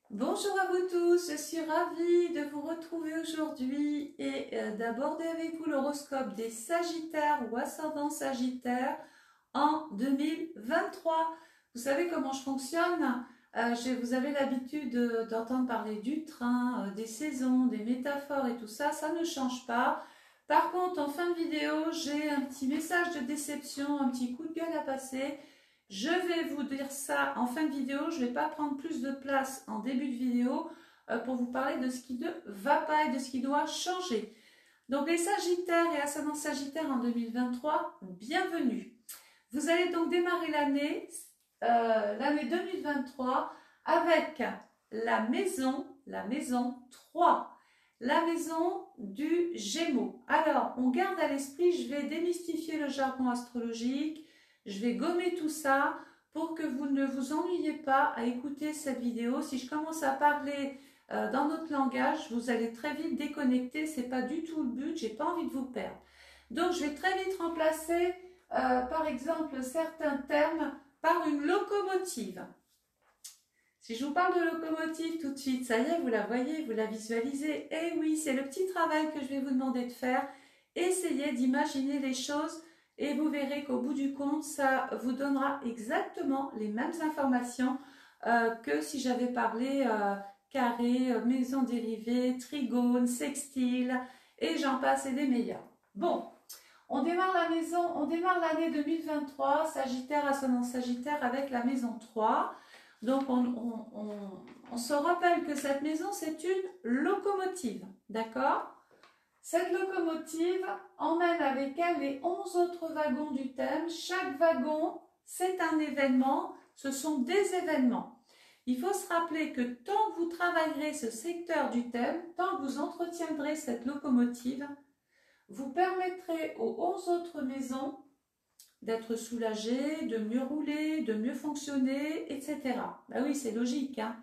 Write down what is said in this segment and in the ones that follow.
Bonjour à vous tous, je suis ravie de vous retrouver aujourd'hui et d'aborder avec vous l'horoscope des Sagittaires ou ascendants Sagittaires en 2023. Vous savez comment je fonctionne. Vous avez l'habitude d'entendre parler du train, des saisons, des métaphores et tout ça, ça ne change pas. Par contre, en fin de vidéo, j'ai un petit message de déception, un petit coup de gueule à passer. Je vais vous dire ça en fin de vidéo, je ne vais pas prendre plus de place en début de vidéo pour vous parler de ce qui ne va pas et de ce qui doit changer. Donc les Sagittaires et ascendants Sagittaires en 2023, bienvenue. Vous allez donc démarrer l'année 2023 avec la maison 3, la maison du Gémeaux. Alors, on garde à l'esprit, je vais démystifier le jargon astrologique, je vais gommer tout ça pour que vous ne vous ennuyiez pas à écouter cette vidéo. Si je commence à parler dans notre langage, vous allez très vite déconnecter, c'est pas du tout le but, j'ai pas envie de vous perdre. Donc, je vais très vite remplacer par exemple certains termes par une locomotive. Si je vous parle de locomotive tout de suite, ça y est, vous la voyez, vous la visualisez. Eh oui, c'est le petit travail que je vais vous demander de faire. Essayez d'imaginer les choses et vous verrez qu'au bout du compte, ça vous donnera exactement les mêmes informations que si j'avais parlé carré, maison dérivée, trigone, sextile et j'en passe et des meilleurs. Bon, on démarre l'année 2023, Sagittaire, ascendant Sagittaire avec la maison 3. Donc on se rappelle que cette maison c'est une locomotive, d'accord? Cette locomotive emmène avec elle les 11 autres wagons du thème. Chaque wagon c'est un événement, ce sont des événements. Il faut se rappeler que tant que vous travaillerez ce secteur du thème, tant que vous entretiendrez cette locomotive, vous permettrez aux 11 autres maisons d'être soulagées, de mieux rouler, de mieux fonctionner, etc. Ben oui, c'est logique. Hein.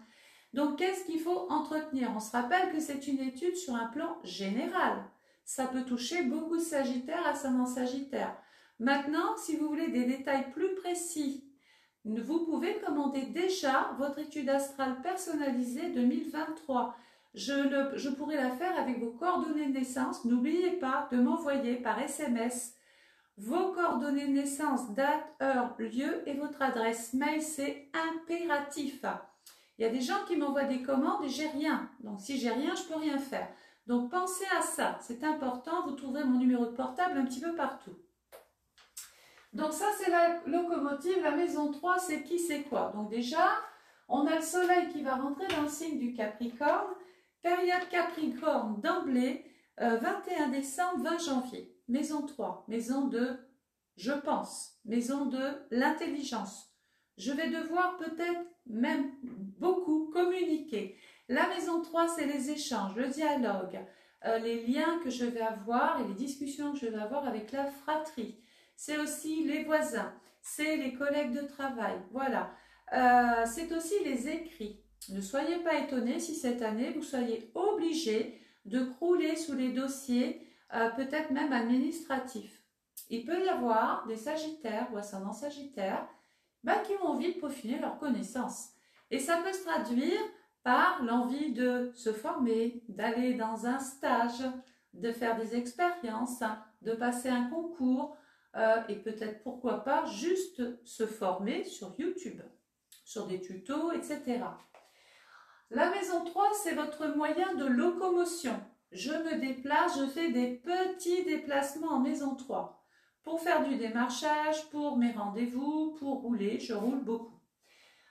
Donc, qu'est-ce qu'il faut entretenir? On se rappelle que c'est une étude sur un plan général. Ça peut toucher beaucoup de Sagittaires, ascendant Sagittaire. Maintenant, si vous voulez des détails plus précis, vous pouvez commander déjà votre étude astrale personnalisée 2023. Je pourrais la faire avec vos coordonnées de naissance. N'oubliez pas de m'envoyer par SMS vos coordonnées de naissance, date, heure, lieu et votre adresse mail. C'est impératif. Il y a des gens qui m'envoient des commandes et j'ai rien. Donc si j'ai rien, je ne peux rien faire. Donc pensez à ça. C'est important. Vous trouverez mon numéro de portable un petit peu partout. Donc ça, c'est la locomotive. La maison 3, c'est qui, c'est quoi? Donc déjà, on a le soleil qui va rentrer dans le signe du Capricorne. Période Capricorne d'emblée, 21 décembre, 20 janvier. Maison 3, maison de je pense, maison de l'intelligence. Je vais devoir peut-être même beaucoup communiquer. La maison 3, c'est les échanges, le dialogue, les liens que je vais avoir et les discussions que je vais avoir avec la fratrie. C'est aussi les voisins, c'est les collègues de travail, voilà. C'est aussi les écrits. Ne soyez pas étonnés si cette année, vous soyez obligés de crouler sous les dossiers, peut-être même administratifs. Il peut y avoir des Sagittaires ou ascendants Sagittaires qui ont envie de peaufiner leurs connaissances. Et ça peut se traduire par l'envie de se former, d'aller dans un stage, de faire des expériences, de passer un concours, et peut-être pourquoi pas juste se former sur YouTube, sur des tutos, etc. La maison 3, c'est votre moyen de locomotion. Je me déplace, je fais des petits déplacements en maison 3. Pour faire du démarchage, pour mes rendez-vous, pour rouler, je roule beaucoup.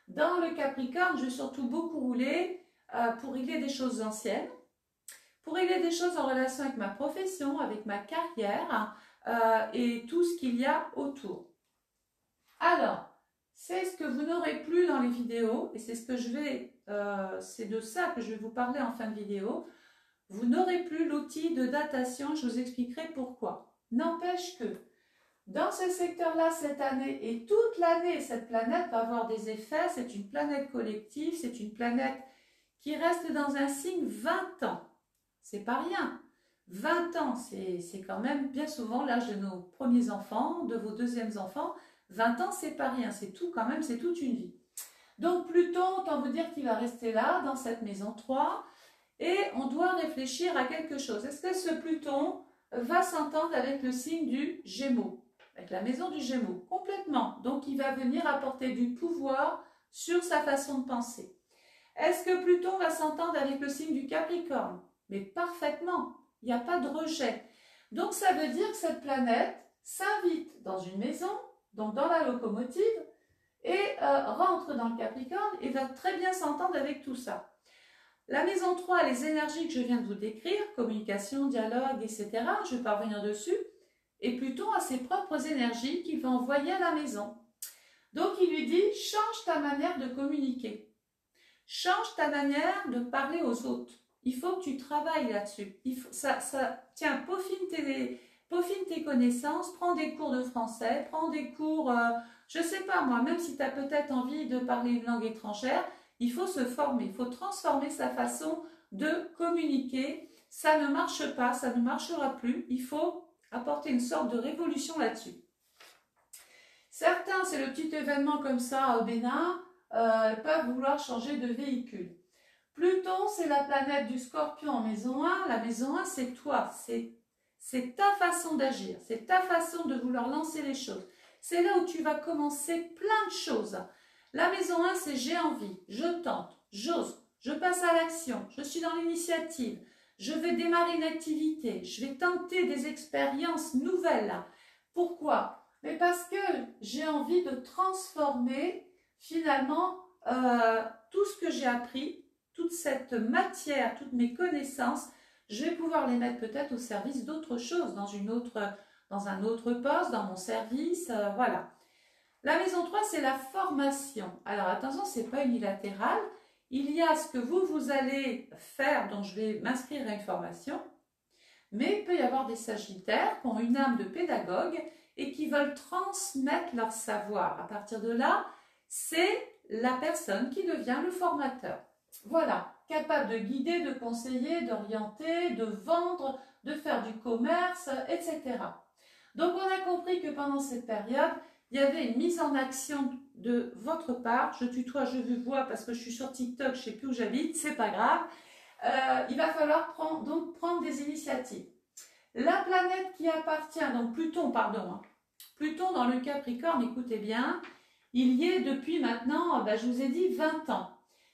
Dans le Capricorne, je vais surtout beaucoup rouler pour régler des choses anciennes, pour régler des choses en relation avec ma profession, avec ma carrière, et tout ce qu'il y a autour. Alors, c'est ce que vous n'aurez plus dans les vidéos, et c'est c'est de ça que je vais vous parler en fin de vidéo. Vous n'aurez plus l'outil de datation, je vous expliquerai pourquoi. N'empêche que, dans ce secteur-là, cette année, et toute l'année, cette planète va avoir des effets, c'est une planète collective, c'est une planète qui reste dans un signe 20 ans. C'est pas rien. 20 ans, c'est quand même bien souvent l'âge de nos premiers enfants, de vos deuxièmes enfants. 20 ans, c'est pas rien, c'est tout quand même, c'est toute une vie. Donc Pluton, autant vous dire qu'il va rester là, dans cette maison 3, et on doit réfléchir à quelque chose. Est-ce que ce Pluton va s'entendre avec le signe du Gémeaux, avec la maison du Gémeaux? Complètement. Donc il va venir apporter du pouvoir sur sa façon de penser. Est-ce que Pluton va s'entendre avec le signe du Capricorne? Mais parfaitement, il n'y a pas de rejet. Donc ça veut dire que cette planète s'invite dans une maison, donc dans la locomotive, et rentre dans le Capricorne et va très bien s'entendre avec tout ça. La maison 3, les énergies que je viens de vous décrire, communication, dialogue, etc., je vais pas revenir dessus, et Pluton a ses propres énergies qu'il va envoyer à la maison. Donc il lui dit, change ta manière de communiquer. Change ta manière de parler aux autres. Il faut que tu travailles là-dessus. Tiens, peaufine tes connaissances, prends des cours de français, prends des cours, je ne sais pas moi, même si tu as peut-être envie de parler une langue étrangère, il faut se former, il faut transformer sa façon de communiquer. Ça ne marche pas, ça ne marchera plus. Il faut apporter une sorte de révolution là-dessus. Certains, c'est le petit événement comme ça au Bénin, peuvent vouloir changer de véhicule. Pluton, c'est la planète du Scorpion en maison 1. La maison 1, c'est toi, c'est ta façon d'agir, c'est ta façon de vouloir lancer les choses. C'est là où tu vas commencer plein de choses. La maison 1, c'est j'ai envie, je tente, j'ose, je passe à l'action, je suis dans l'initiative, je vais démarrer une activité, je vais tenter des expériences nouvelles. Pourquoi? Mais parce que j'ai envie de transformer finalement tout ce que j'ai appris, toute cette matière, toutes mes connaissances, je vais pouvoir les mettre peut-être au service d'autre chose, dans un autre poste, dans mon service, voilà. La maison 3, c'est la formation. Alors attention, ce n'est pas unilatéral. Il y a ce que vous allez faire, dont je vais m'inscrire à une formation, mais il peut y avoir des sagittaires qui ont une âme de pédagogue et qui veulent transmettre leur savoir. À partir de là, c'est la personne qui devient le formateur. Voilà, capable de guider, de conseiller, d'orienter, de vendre, de faire du commerce, etc. Donc on a compris que pendant cette période, il y avait une mise en action de votre part. Je tutoie, je vous vois parce que je suis sur TikTok, je ne sais plus où j'habite, c'est pas grave. Il va falloir prendre des initiatives. La planète qui appartient, donc Pluton, pardon, Pluton dans le Capricorne, écoutez bien, il y est depuis maintenant, je vous ai dit, 20 ans.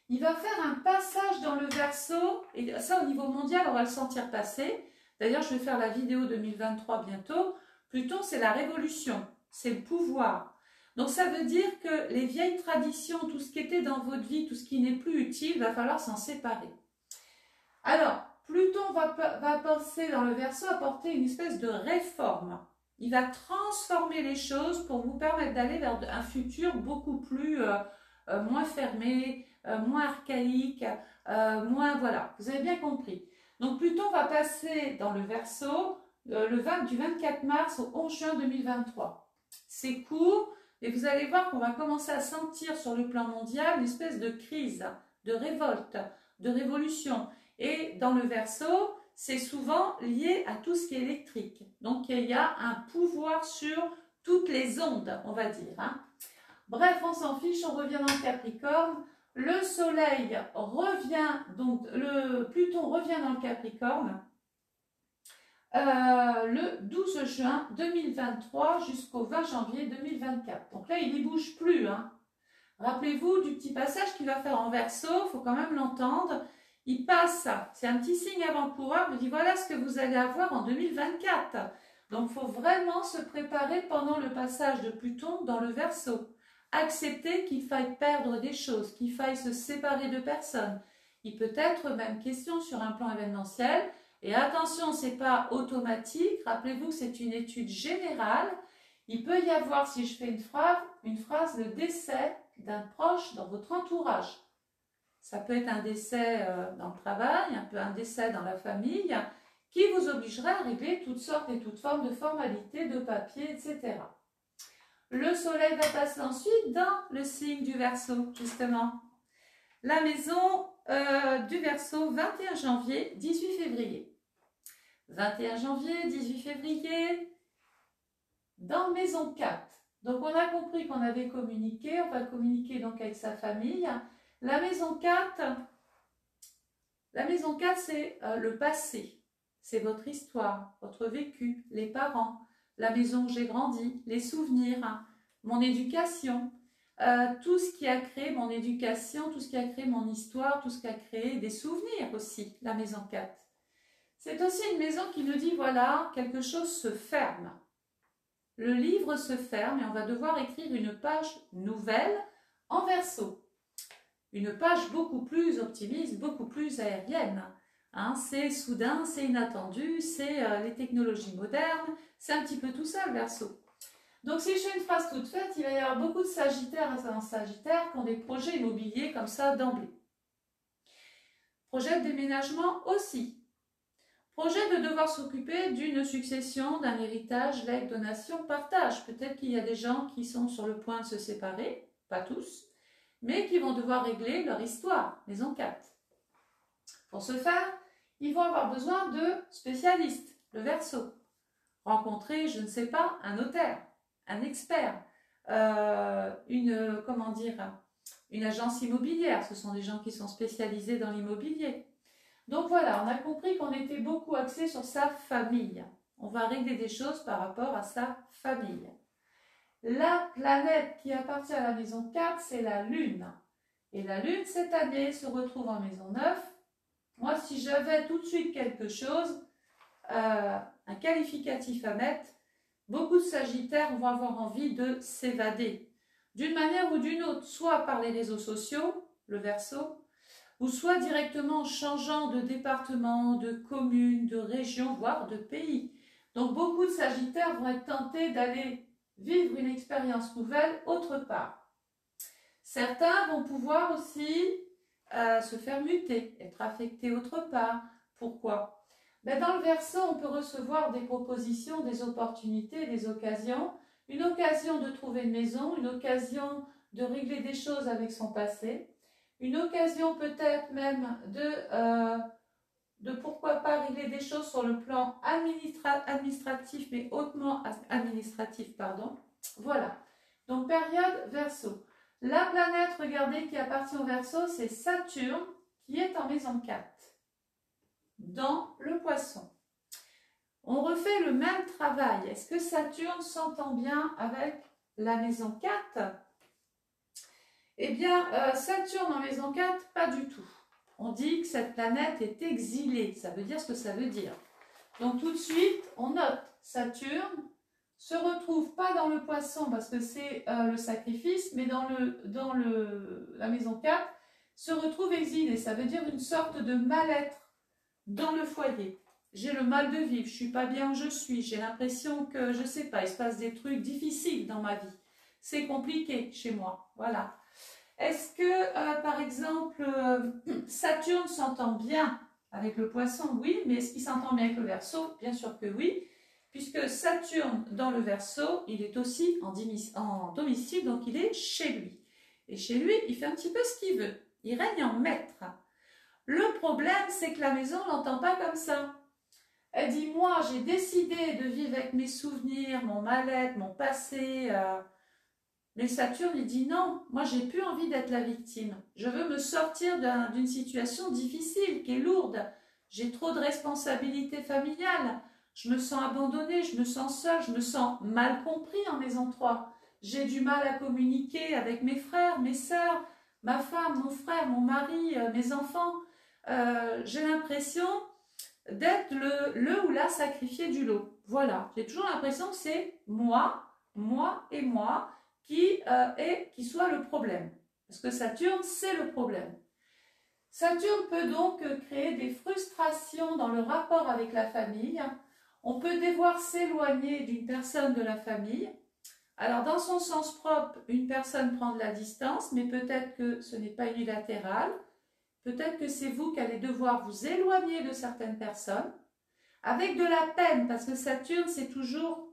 Il va faire un passage dans le Verseau, et ça au niveau mondial, on va le sentir passer. D'ailleurs, je vais faire la vidéo 2023 bientôt. Pluton, c'est la révolution, c'est le pouvoir. Donc ça veut dire que les vieilles traditions, tout ce qui était dans votre vie, tout ce qui n'est plus utile, il va falloir s'en séparer. Alors, Pluton va passer dans le Verseau, apporter une espèce de réforme. Il va transformer les choses pour vous permettre d'aller vers un futur beaucoup plus, moins fermé, moins archaïque, moins, voilà, vous avez bien compris. Donc Pluton va passer dans le Verseau du 24 mars au 11 juin 2023. C'est court, et vous allez voir qu'on va commencer à sentir sur le plan mondial une espèce de crise, de révolte, de révolution. Et dans le Verseau, c'est souvent lié à tout ce qui est électrique. Donc il y a un pouvoir sur toutes les ondes, on va dire. Bref, on s'en fiche, on revient dans le Capricorne. Le Soleil revient, donc le Pluton revient dans le Capricorne le 12 juin 2023 jusqu'au 20 janvier 2024. Donc là, il n'y bouge plus. Rappelez-vous du petit passage qu'il va faire en Verseau, il faut quand même l'entendre. Il passe, c'est un petit signe avant-coureur, il dit voilà ce que vous allez avoir en 2024. Donc il faut vraiment se préparer pendant le passage de Pluton dans le Verseau. Accepter qu'il faille perdre des choses, qu'il faille se séparer de personnes. Il peut être même question sur un plan événementiel. Et attention, ce n'est pas automatique. Rappelez-vous que c'est une étude générale. Il peut y avoir, si je fais une phrase, le décès d'un proche dans votre entourage. Ça peut être un décès dans le travail, un décès dans la famille, qui vous obligerait à régler toutes sortes et toutes formes de formalités, de papiers, etc. Le Soleil va passer ensuite dans le signe du Verseau, justement. La maison du Verseau, 21 janvier, 18 février. 21 janvier, 18 février, dans maison 4. Donc, on a compris qu'on avait communiqué. On va communiquer donc avec sa famille. La maison 4, c'est le passé. C'est votre histoire, votre vécu, les parents, la maison où j'ai grandi, les souvenirs, mon éducation, tout ce qui a créé mon éducation, tout ce qui a créé mon histoire, tout ce qui a créé des souvenirs aussi, la maison 4. C'est aussi une maison qui nous dit, voilà, quelque chose se ferme. Le livre se ferme et on va devoir écrire une page nouvelle en verso. Une page beaucoup plus optimiste, beaucoup plus aérienne. Hein, c'est soudain, c'est inattendu, c'est les technologies modernes, c'est un petit peu tout ça le verso. Donc si je fais une phrase toute faite, il va y avoir beaucoup de sagittaires en sagittaire qui ont des projets immobiliers comme ça d'emblée. Projet de déménagement aussi. Projet de devoir s'occuper d'une succession, d'un héritage, legs, donation, partage. Peut-être qu'il y a des gens qui sont sur le point de se séparer, pas tous, mais qui vont devoir régler leur histoire, maison 4. Pour ce faire, ils vont avoir besoin de spécialistes, le verso. Rencontrer, je ne sais pas, un notaire, un expert, une agence immobilière. Ce sont des gens qui sont spécialisés dans l'immobilier. Donc voilà, on a compris qu'on était beaucoup axé sur sa famille. On va régler des choses par rapport à sa famille. La planète qui appartient à la maison 4, c'est la Lune. Et la Lune, cette année, se retrouve en maison 9. Moi, si j'avais tout de suite quelque chose, un qualificatif à mettre, beaucoup de Sagittaires vont avoir envie de s'évader. D'une manière ou d'une autre, soit par les réseaux sociaux, le Verseau, ou soit directement en changeant de département, de commune, de région, voire de pays. Donc beaucoup de Sagittaires vont être tentés d'aller vivre une expérience nouvelle autre part. Certains vont pouvoir aussi se faire muter, être affectés autre part. Pourquoi? Dans le Verseau, on peut recevoir des propositions, des opportunités, des occasions. Une occasion de trouver une maison, une occasion de régler des choses avec son passé. Une occasion peut-être même de pourquoi pas régler des choses sur le plan administratif, mais hautement administratif, pardon. Voilà. Donc période Verseau. La planète, regardez, qui appartient au Verseau, c'est Saturne, qui est en maison 4, dans le Poisson. On refait le même travail. Est-ce que Saturne s'entend bien avec la maison 4 ? Eh bien, Saturne en maison 4, pas du tout. On dit que cette planète est exilée. Ça veut dire ce que ça veut dire. Donc tout de suite, on note Saturne se retrouve pas dans le Poisson parce que c'est le sacrifice, mais dans la maison 4, se retrouve exilé. Ça veut dire une sorte de mal-être dans le foyer. J'ai le mal de vivre, je suis pas bien où je suis, j'ai l'impression que, je sais pas, il se passe des trucs difficiles dans ma vie. C'est compliqué chez moi, voilà. Est-ce que, par exemple, Saturne s'entend bien avec le Poisson? Oui, mais est-ce qu'il s'entend bien avec le Verseau? Bien sûr que oui, puisque Saturne, dans le Verseau, il est aussi en domicile, donc il est chez lui. Et chez lui, il fait un petit peu ce qu'il veut. Il règne en maître. Le problème, c'est que la maison ne l'entend pas comme ça. Elle dit, moi, j'ai décidé de vivre avec mes souvenirs, mon mal-être, mon passé. Mais Saturne, il dit, non, moi, j'ai plus envie d'être la victime. Je veux me sortir d'une situation difficile, qui est lourde. J'ai trop de responsabilités familiales. Je me sens abandonnée, je me sens seule, je me sens mal compris en maison 3. J'ai du mal à communiquer avec mes frères, mes sœurs, ma femme, mon frère, mon mari, mes enfants. J'ai l'impression d'être le ou la sacrifié du lot. Voilà, j'ai toujours l'impression que c'est moi et moi qui soit le problème. Parce que Saturne, c'est le problème. Saturne peut donc créer des frustrations dans le rapport avec la famille. On peut devoir s'éloigner d'une personne de la famille. Alors, dans son sens propre, une personne prend de la distance, mais peut-être que ce n'est pas unilatéral. Peut-être que c'est vous qui allez devoir vous éloigner de certaines personnes, avec de la peine, parce que Saturne, c'est toujours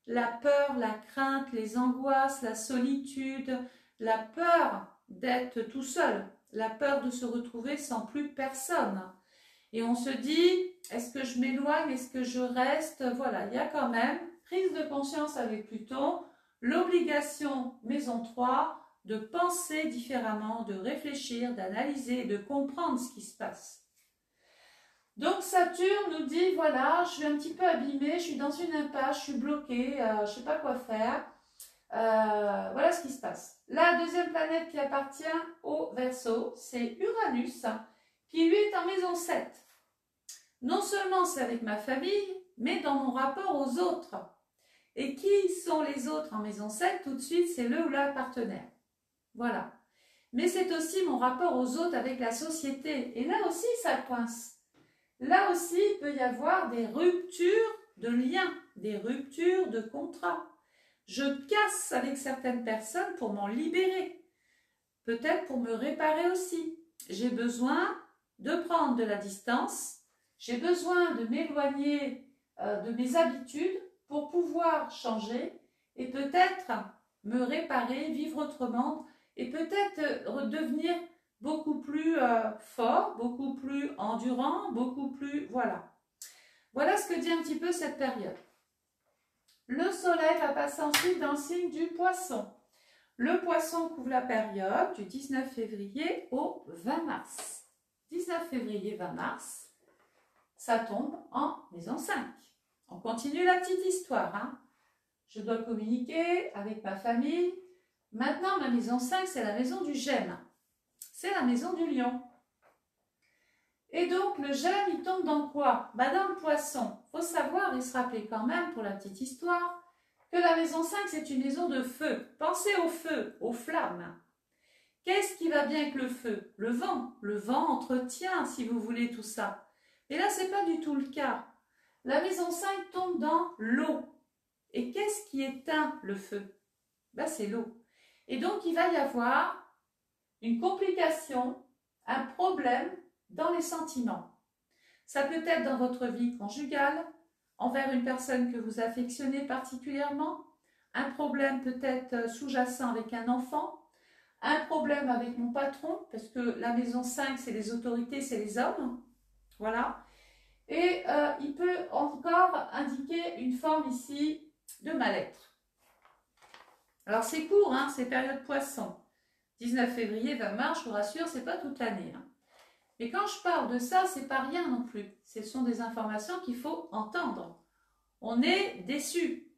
la peur, la crainte, les angoisses, la solitude, la peur d'être tout seul, la peur de se retrouver sans plus personne. Et on se dit, est-ce que je m'éloigne, est-ce que je reste? Voilà, il y a quand même prise de conscience avec Pluton L'obligation, maison 3, de penser différemment, de réfléchir, d'analyser, de comprendre ce qui se passe. Donc Saturne nous dit, voilà, je suis un petit peu abîmée, je suis dans une impasse, je suis bloquée, je ne sais pas quoi faire. Voilà ce qui se passe. La deuxième planète qui appartient au Verseau, c'est Uranus, qui lui est en maison 7. Non seulement c'est avec ma famille, mais dans mon rapport aux autres. Et qui sont les autres en maison 7? Tout de suite, c'est le ou la partenaire. Voilà. Mais c'est aussi mon rapport aux autres avec la société. Et là aussi, ça coince. Là aussi, il peut y avoir des ruptures de liens, des ruptures de contrats. Je casse avec certaines personnes pour m'en libérer. Peut-être pour me réparer aussi. J'ai besoin de prendre de la distance. J'ai besoin de m'éloigner de mes habitudes pour pouvoir changer et peut-être me réparer, vivre autrement et peut-être devenir beaucoup plus fort, beaucoup plus endurant, beaucoup plus... Voilà. Voilà ce que dit un petit peu cette période. Le soleil va passer ensuite dans le signe du poisson. Le poisson couvre la période du 19 février au 20 mars. 19 février, 20 mars, ça tombe en maison 5. On continue la petite histoire. Hein. Je dois communiquer avec ma famille. Maintenant, ma maison 5, c'est la maison du Gemme. C'est la maison du lion. Et donc, le Gemme, il tombe dans quoi? Dans le poisson. Il faut savoir et se rappeler quand même, pour la petite histoire, que la maison 5, c'est une maison de feu. Pensez au feu, aux flammes. Qu'est-ce qui va bien avec le feu? Le vent. Le vent entretient, si vous voulez, tout ça. Et là, ce n'est pas du tout le cas. La maison 5 tombe dans l'eau. Et qu'est-ce qui éteint le feu? C'est l'eau. Et donc, il va y avoir une complication, un problème dans les sentiments. Ça peut être dans votre vie conjugale, envers une personne que vous affectionnez particulièrement, un problème peut-être sous-jacent avec un enfant, un problème avec mon patron, parce que la maison 5, c'est les autorités, c'est les hommes. Voilà. Et il peut encore indiquer une forme ici de mal-être. Alors c'est court, hein, c'est période poisson. 19 février, 20 mars, je vous rassure, c'est pas toute l'année. Hein. Mais quand je parle de ça, c'est pas rien non plus. Ce sont des informations qu'il faut entendre. On est déçu,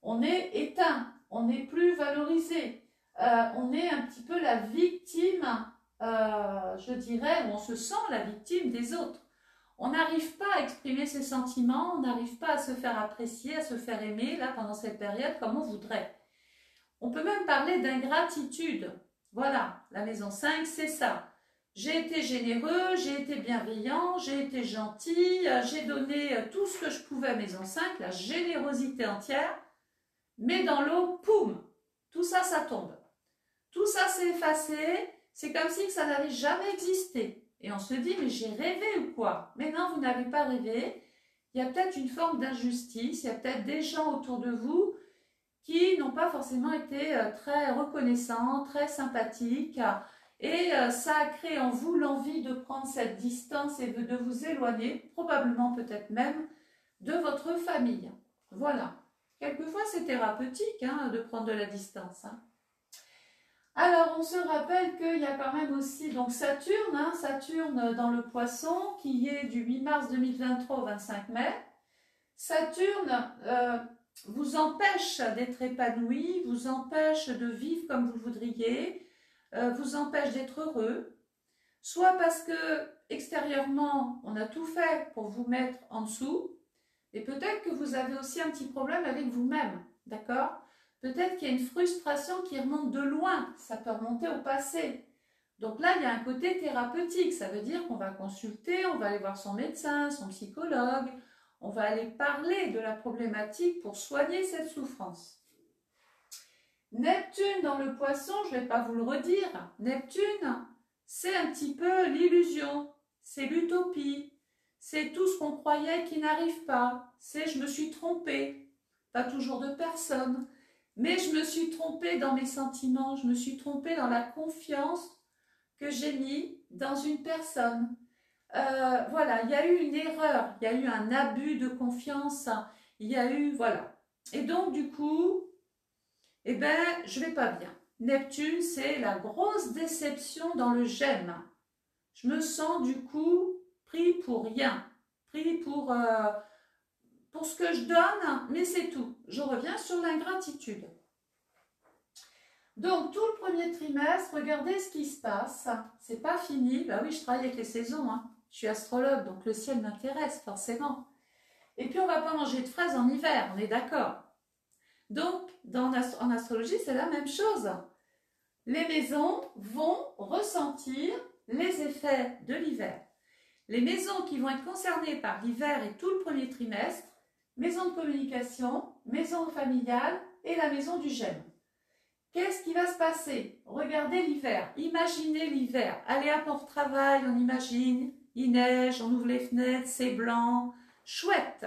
on est éteint, on n'est plus valorisé. On est un petit peu la victime, je dirais, on se sent la victime des autres. On n'arrive pas à exprimer ses sentiments, on n'arrive pas à se faire apprécier, à se faire aimer, là, pendant cette période, comme on voudrait. On peut même parler d'ingratitude. Voilà, la maison 5, c'est ça. J'ai été généreux, j'ai été bienveillant, j'ai été gentil, j'ai donné tout ce que je pouvais à maison 5, la générosité entière, mais dans l'eau, poum, tout ça, ça tombe. Tout ça s'est effacé, c'est comme si ça n'avait jamais existé. Et on se dit, mais j'ai rêvé ou quoi? Mais non, vous n'avez pas rêvé. Il y a peut-être une forme d'injustice, il y a peut-être des gens autour de vous qui n'ont pas forcément été très reconnaissants, très sympathiques. Et ça a créé en vous l'envie de prendre cette distance et de vous éloigner, probablement peut-être même, de votre famille. Voilà. Quelquefois, c'est thérapeutique hein, de prendre de la distance. Hein. Alors, on se rappelle qu'il y a quand même aussi donc Saturne, hein, Saturne dans le Poisson, qui est du 8 mars 2023 au 25 mai. Saturne vous empêche d'être épanoui, vous empêche de vivre comme vous le voudriez, vous empêche d'être heureux, soit parce que extérieurement, on a tout fait pour vous mettre en dessous, et peut-être que vous avez aussi un petit problème avec vous-même, d'accord ? Peut-être qu'il y a une frustration qui remonte de loin, ça peut remonter au passé. Donc là, il y a un côté thérapeutique, ça veut dire qu'on va consulter, on va aller voir son médecin, son psychologue, on va aller parler de la problématique pour soigner cette souffrance. Neptune dans le Poisson, je ne vais pas vous le redire, Neptune, c'est un petit peu l'illusion, c'est l'utopie, c'est tout ce qu'on croyait qui n'arrive pas, c'est je me suis trompée, pas toujours de personne, mais je me suis trompée dans mes sentiments, je me suis trompée dans la confiance que j'ai mis dans une personne. Voilà, il y a eu une erreur, il y a eu un abus de confiance, il y a eu, voilà. Et donc, du coup, Eh bien, je vais pas bien. Neptune, c'est la grosse déception dans le j'aime. Je me sens du coup pris pour rien, pris pour ce que je donne, mais c'est tout. Je reviens sur l'ingratitude. Donc, tout le premier trimestre, regardez ce qui se passe. C'est pas fini. Bah oui, je travaille avec les saisons. Hein. Je suis astrologue, donc le ciel m'intéresse forcément. Et puis, on va pas manger de fraises en hiver, on est d'accord. Donc, en astrologie, c'est la même chose. Les maisons vont ressentir les effets de l'hiver. Les maisons qui vont être concernées par l'hiver et tout le premier trimestre, maison de communication, maison familiale et la maison du j'aime. Qu'est-ce qui va se passer? Regardez l'hiver, imaginez l'hiver. Allez à mon travail, on imagine, il neige, on ouvre les fenêtres, c'est blanc, chouette.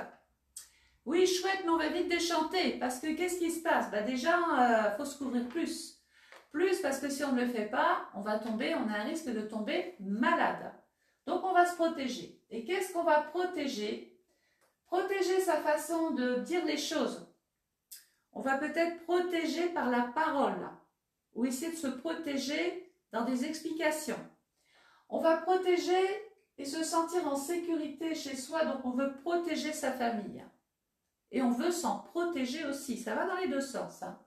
Oui, chouette, mais on va vite déchanter, parce que qu'est-ce qui se passe? Bah déjà, faut se couvrir plus. Plus parce que si on ne le fait pas, on va tomber, on a un risque de tomber malade. Donc on va se protéger. Et qu'est-ce qu'on va protéger? Protéger sa façon de dire les choses. On va peut-être protéger par la parole, ou essayer de se protéger dans des explications. On va protéger et se sentir en sécurité chez soi, donc on veut protéger sa famille. Et on veut s'en protéger aussi, ça va dans les deux sens. Hein.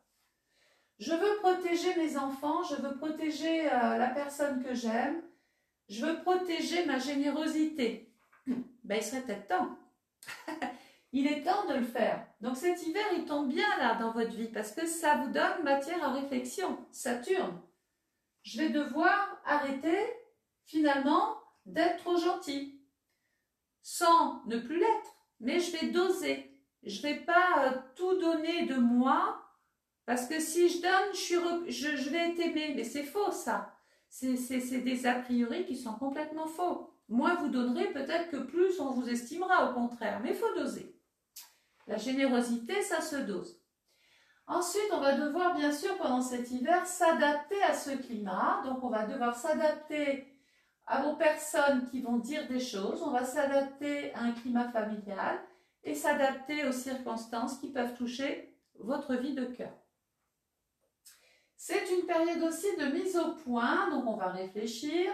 Je veux protéger mes enfants, je veux protéger la personne que j'aime, je veux protéger ma générosité. Ben, il serait peut-être temps. Il est temps de le faire. Donc cet hiver, il tombe bien là dans votre vie parce que ça vous donne matière à réflexion. Saturne. Je vais devoir arrêter finalement d'être trop gentil. Sans ne plus l'être, mais je vais doser. Je ne vais pas tout donner de moi parce que si je donne, je vais être aimée. Mais c'est faux ça. C'est des a priori qui sont complètement faux. Moins vous donnerez, peut-être que plus on vous estimera au contraire. Mais il faut doser. La générosité, ça se dose. Ensuite, on va devoir, bien sûr, pendant cet hiver, s'adapter à ce climat. Donc, on va devoir s'adapter aux personnes qui vont dire des choses. On va s'adapter à un climat familial et s'adapter aux circonstances qui peuvent toucher votre vie de cœur. C'est une période aussi de mise au point. Donc, on va réfléchir.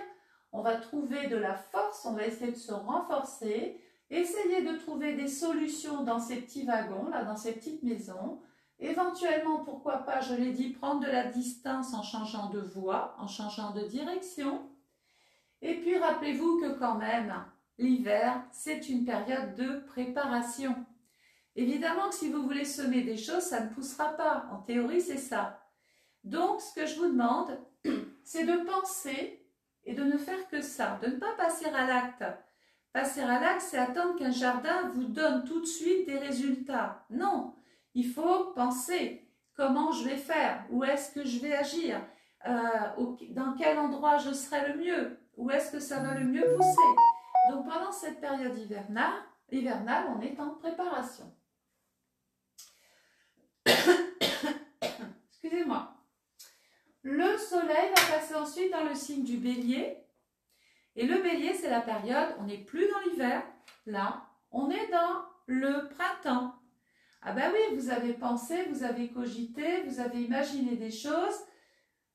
On va trouver de la force. On va essayer de se renforcer. Essayez de trouver des solutions dans ces petits wagons, là, dans ces petites maisons. Éventuellement, pourquoi pas, je l'ai dit, prendre de la distance en changeant de voie, en changeant de direction. Et puis, rappelez-vous que quand même, l'hiver, c'est une période de préparation. Évidemment que si vous voulez semer des choses, ça ne poussera pas. En théorie, c'est ça. Donc, ce que je vous demande, c'est de penser et de ne faire que ça, de ne pas passer à l'acte. Passer à l'acte, c'est attendre qu'un jardin vous donne tout de suite des résultats. Non, il faut penser comment je vais faire, où est-ce que je vais agir, dans quel endroit je serai le mieux, où est-ce que ça va le mieux pousser. Donc pendant cette période hivernale, on est en préparation. Excusez-moi. Le soleil va passer ensuite dans le signe du bélier. Et le bélier, c'est la période, on n'est plus dans l'hiver, là, on est dans le printemps. Ah ben oui, vous avez pensé, vous avez cogité, vous avez imaginé des choses.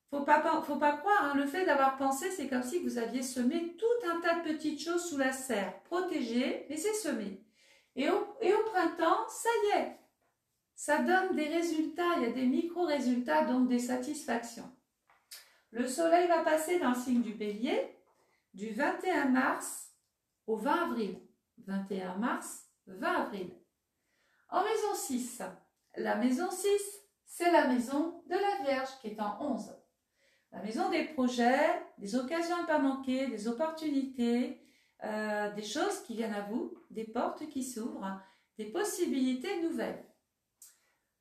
Faut pas croire, hein, le fait d'avoir pensé, c'est comme si vous aviez semé tout un tas de petites choses sous la serre. Protégé, laissez semer. Et au printemps, ça y est, ça donne des résultats, il y a des micro-résultats, donc des satisfactions. Le soleil va passer dans le signe du bélier, du 21 mars au 20 avril. 21 mars, 20 avril. En maison 6, la maison 6, c'est la maison de la Vierge qui est en 11. La maison des projets, des occasions à ne pas manquer, des opportunités, des choses qui viennent à vous, des portes qui s'ouvrent, des possibilités nouvelles.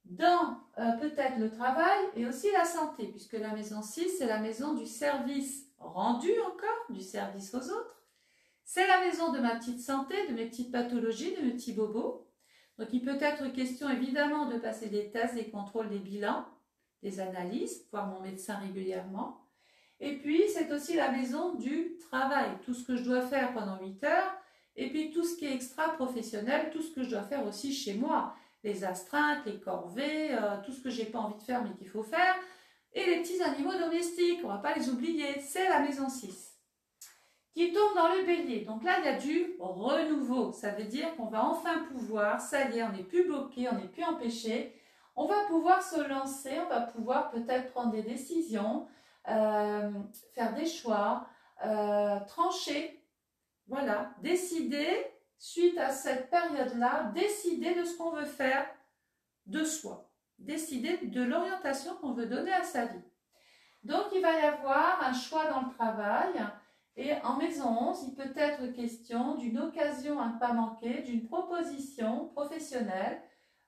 Dans peut-être le travail et aussi la santé, puisque la maison 6, c'est la maison du service rendu encore, du service aux autres. C'est la maison de ma petite santé, de mes petites pathologies, de mes petits bobos. Donc il peut être question évidemment de passer des tests, des contrôles, des bilans, des analyses, voir mon médecin régulièrement. Et puis c'est aussi la maison du travail, tout ce que je dois faire pendant 8 heures, et puis tout ce qui est extra-professionnel, tout ce que je dois faire aussi chez moi. les astreintes, les corvées, tout ce que j'ai pas envie de faire mais qu'il faut faire. Et les petits animaux domestiques, on ne va pas les oublier, c'est la maison 6 qui tombe dans le bélier. Donc là, il y a du renouveau. Ça veut dire qu'on va enfin pouvoir, ça y est, on n'est plus bloqué, on n'est plus empêché. On va pouvoir se lancer, on va pouvoir peut-être prendre des décisions, faire des choix, trancher. Voilà, décider, suite à cette période-là, décider de ce qu'on veut faire de soi. Décider de l'orientation qu'on veut donner à sa vie. Donc, il va y avoir un choix dans le travail. Et en maison 11, il peut être question d'une occasion à ne pas manquer, d'une proposition professionnelle.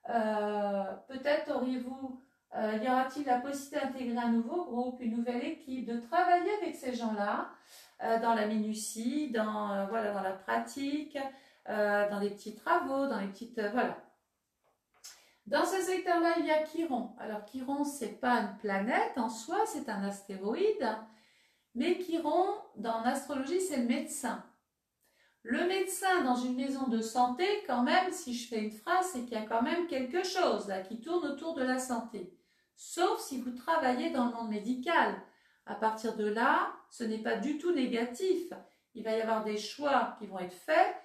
Peut-être auriez-vous, y aura-t-il la possibilité d'intégrer un nouveau groupe, une nouvelle équipe, de travailler avec ces gens-là dans la minutie, voilà, dans la pratique, dans les petits travaux, dans les petites... voilà. Dans ce secteur-là, il y a Chiron. Alors Chiron, ce n'est pas une planète en soi, c'est un astéroïde. Mais Chiron, dans l'astrologie, c'est le médecin. Le médecin dans une maison de santé, quand même, si je fais une phrase, c'est qu'il y a quand même quelque chose là, qui tourne autour de la santé. Sauf si vous travaillez dans le monde médical. À partir de là, ce n'est pas du tout négatif. Il va y avoir des choix qui vont être faits